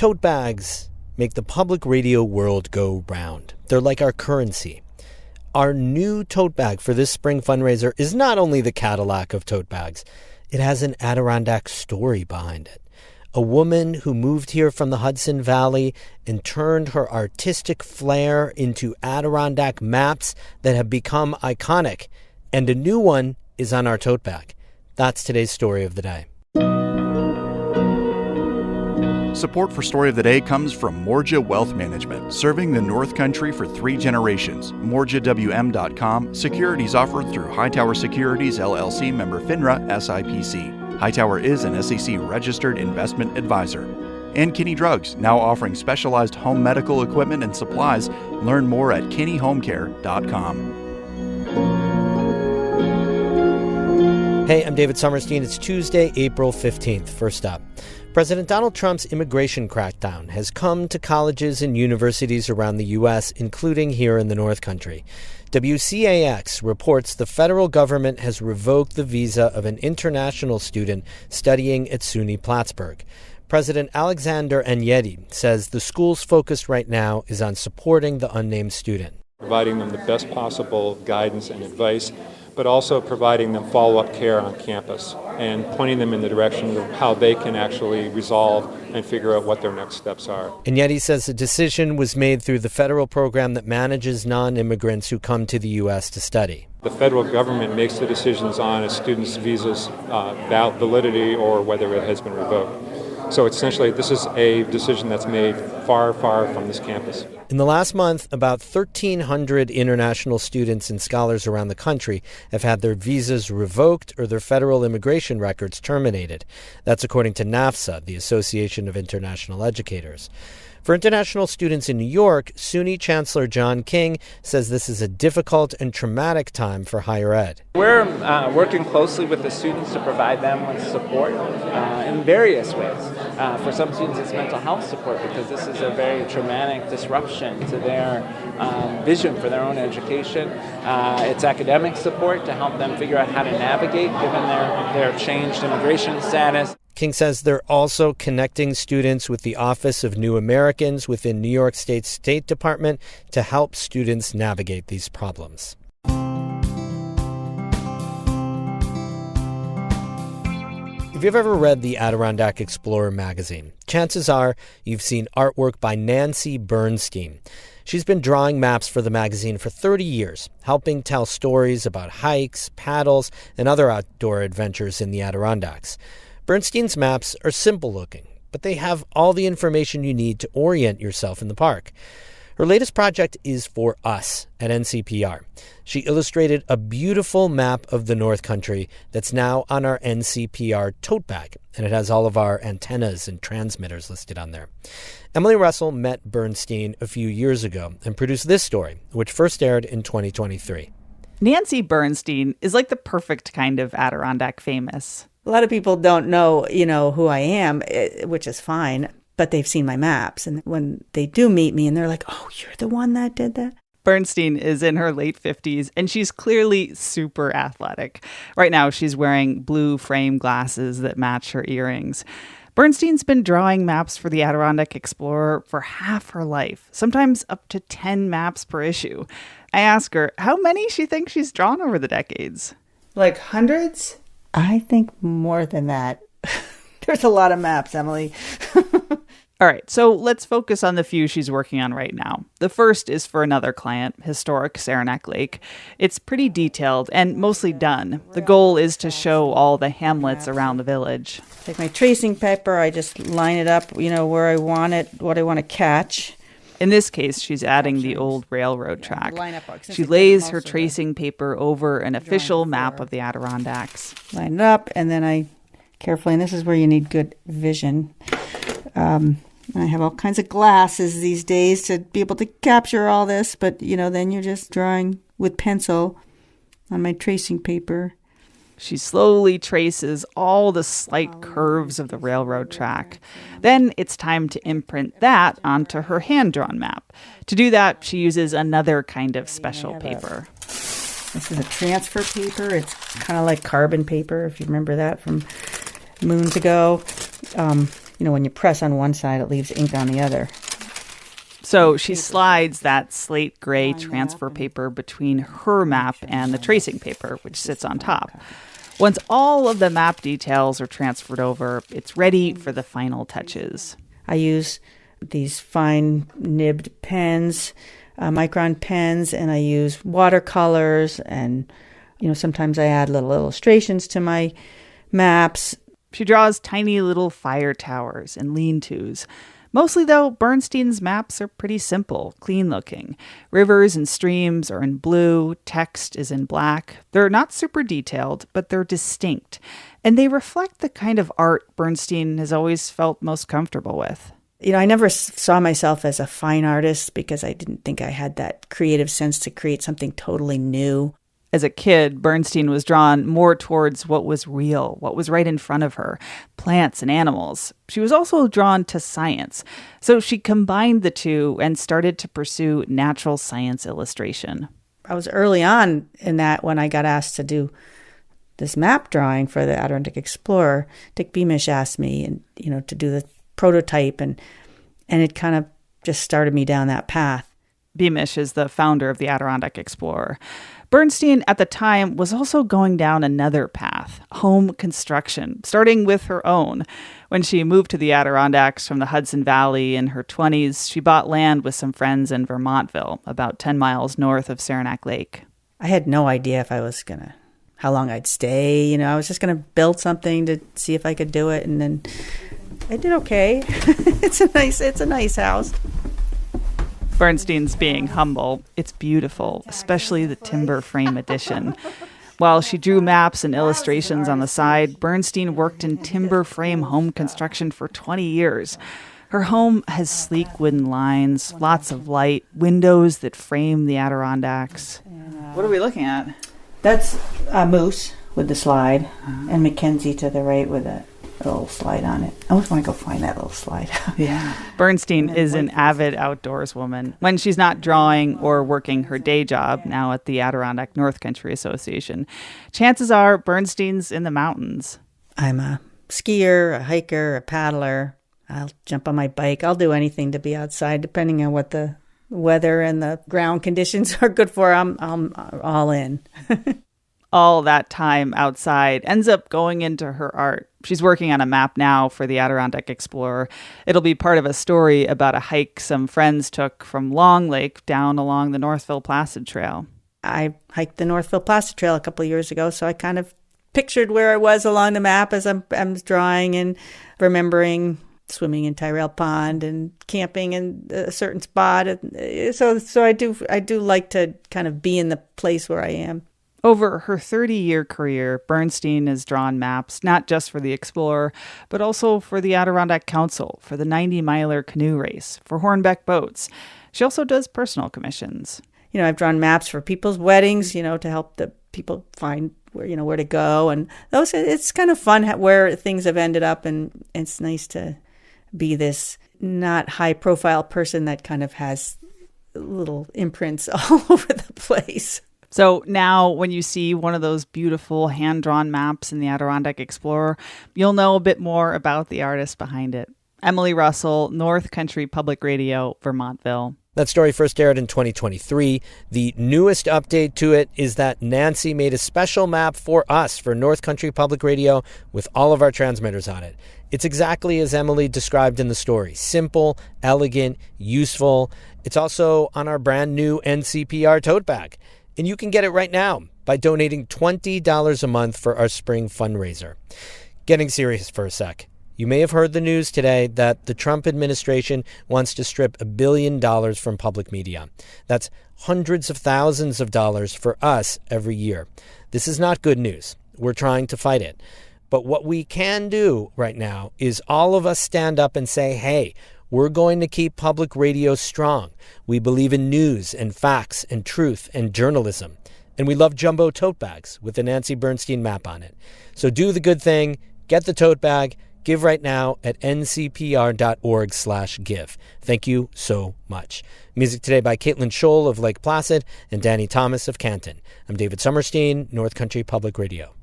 Tote bags make the public radio world go round. They're like our currency. Our new tote bag for this spring fundraiser is not only the Cadillac of tote bags, it has an Adirondack story behind it. A woman who moved here from the Hudson Valley and turned her artistic flair into Adirondack maps that have become iconic. And a new one is on our tote bag. That's today's story of the day. Support for Story of the Day comes from Morja Wealth Management, serving the North Country for 3 generations. MorjaWM.com, securities offered through Hightower Securities, LLC, member FINRA, SIPC. Hightower is an SEC-registered investment advisor. And Kinney Drugs, now offering specialized home medical equipment and supplies. Learn more at KinneyHomeCare.com. Hey, I'm David Sommerstein. It's Tuesday, April 15th. First up, President Donald Trump's immigration crackdown has come to colleges and universities around the U.S., including here in the North Country. WCAX reports the federal government has revoked the visa of an international student studying at SUNY Plattsburgh. President Alexander Agnelli says the school's focus right now is on supporting the unnamed student. Providing them the best possible guidance and advice, but also providing them follow-up care on campus and pointing them in the direction of how they can actually resolve and figure out what their next steps are. Agnelli says the decision was made through the federal program that manages non-immigrants who come to the U.S. to study. The federal government makes the decisions on a student's visa's validity or whether it has been revoked. So essentially, this is a decision that's made far, far from this campus. In the last month, about 1,300 international students and scholars around the country have had their visas revoked or their federal immigration records terminated. That's according to NAFSA, the Association of International Educators. For international students in New York, SUNY Chancellor John King says this is a difficult and traumatic time for higher ed. We're working closely with the students to provide them with support in various ways. For some students, it's mental health support because this is a very traumatic disruption to their vision for their own education. It's academic support to help them figure out how to navigate given their changed immigration status. King says they're also connecting students with the Office of New Americans within New York State State Department to help students navigate these problems. If you've ever read the Adirondack Explorer magazine, chances are you've seen artwork by Nancy Bernstein. She's been drawing maps for the magazine for 30 years, helping tell stories about hikes, paddles, and other outdoor adventures in the Adirondacks. Bernstein's maps are simple looking, but they have all the information you need to orient yourself in the park. Her latest project is for us at NCPR. She illustrated a beautiful map of the North Country that's now on our NCPR tote bag, and it has all of our antennas and transmitters listed on there. Emily Russell met Bernstein a few years ago and produced this story, which first aired in 2023. Nancy Bernstein is like the perfect kind of Adirondack famous. A lot of people don't know, who I am, which is fine, but they've seen my maps. And when they do meet me and they're like, oh, you're the one that did that? Bernstein is in her late 50s, and she's clearly super athletic. Right now, she's wearing blue frame glasses that match her earrings. Bernstein's been drawing maps for the Adirondack Explorer for half her life, sometimes up to 10 maps per issue. I ask her how many she thinks she's drawn over the decades. Like hundreds? I think more than that. There's a lot of maps, Emily. All right, so let's focus on the few she's working on right now. The first is for another client, historic Saranac Lake. It's pretty detailed and mostly done. The goal is to show all the hamlets around the village. Take my tracing paper, I just line it up, where I want it, what I want to catch. In this case, she's adding the old railroad track. She lays her tracing paper over an official map of the Adirondacks. Line it up, and then I carefully, and this is where you need good vision. I have all kinds of glasses these days to be able to capture all this, but, then you're just drawing with pencil on my tracing paper. She slowly traces all the slight curves of the railroad track. Then it's time to imprint that onto her hand-drawn map. To do that, she uses another kind of special paper. This is a transfer paper. It's kind of like carbon paper, if you remember that from moons ago. when you press on one side, it leaves ink on the other. So she slides that slate gray transfer paper between her map and the tracing paper, which sits on top. Once all of the map details are transferred over, it's ready for the final touches. I use these fine nibbed pens, micron pens, and I use watercolors, and sometimes I add little illustrations to my maps. She draws tiny little fire towers and lean-tos. Mostly, though, Bernstein's maps are pretty simple, clean-looking. Rivers and streams are in blue, text is in black. They're not super detailed, but they're distinct. And they reflect the kind of art Bernstein has always felt most comfortable with. I never saw myself as a fine artist because I didn't think I had that creative sense to create something totally new. As a kid, Bernstein was drawn more towards what was real, what was right in front of her, plants and animals. She was also drawn to science. So she combined the two and started to pursue natural science illustration. I was early on in that when I got asked to do this map drawing for the Adirondack Explorer. Dick Beamish asked me, to do the prototype, and it kind of just started me down that path. Beamish is the founder of the Adirondack Explorer. Bernstein, at the time, was also going down another path, home construction, starting with her own. When she moved to the Adirondacks from the Hudson Valley in her 20s, she bought land with some friends in Vermontville, about 10 miles north of Saranac Lake. I had no idea how long I'd stay. I was just going to build something to see if I could do it, and then I did okay. It's a nice house. Bernstein's being humble. It's beautiful, especially the timber frame addition. While she drew maps and illustrations on the side, Bernstein worked in timber frame home construction for 20 years. Her home has sleek wooden lines, lots of light, windows that frame the Adirondacks. What are we looking at? That's a moose with the slide, and Mackenzie to the right with a little slide on it. I always want to go find that little slide. Yeah. Bernstein is an avid outdoors woman. When she's not drawing or working her day job, now at the Adirondack North Country Association, chances are Bernstein's in the mountains. I'm a skier, a hiker, a paddler. I'll jump on my bike. I'll do anything to be outside, depending on what the weather and the ground conditions are good for. I'm all in. All that time outside ends up going into her art. She's working on a map now for the Adirondack Explorer. It'll be part of a story about a hike some friends took from Long Lake down along the Northville Placid Trail. I hiked the Northville Placid Trail a couple of years ago, so I kind of pictured where I was along the map as I'm drawing and remembering swimming in Tyrrell Pond and camping in a certain spot. So I do like to kind of be in the place where I am. Over her 30-year career, Bernstein has drawn maps not just for the Explorer, but also for the Adirondack Council, for the 90-miler canoe race, for Hornbeck boats. She also does personal commissions. I've drawn maps for people's weddings, to help the people find where to go. And it's kind of fun where things have ended up, and it's nice to be this not high-profile person that kind of has little imprints all over the place. So now when you see one of those beautiful hand-drawn maps in the Adirondack Explorer, you'll know a bit more about the artist behind it. Emily Russell, North Country Public Radio, Vermontville. That story first aired in 2023. The newest update to it is that Nancy made a special map for us, for North Country Public Radio, with all of our transmitters on it. It's exactly as Emily described in the story. Simple, elegant, useful. It's also on our brand new NCPR tote bag. And you can get it right now by donating $20 a month for our spring fundraiser. Getting serious for a sec. You may have heard the news today that the Trump administration wants to strip $1 billion from public media. That's hundreds of thousands of dollars for us every year. This is not good news. We're trying to fight it. But what we can do right now is all of us stand up and say, hey, we're going to keep public radio strong. We believe in news and facts and truth and journalism. And we love jumbo tote bags with the Nancy Bernstein map on it. So do the good thing. Get the tote bag. Give right now at ncpr.org/give. Thank you so much. Music today by Caitlin Scholl of Lake Placid and Danny Thomas of Canton. I'm David Summerstein, North Country Public Radio.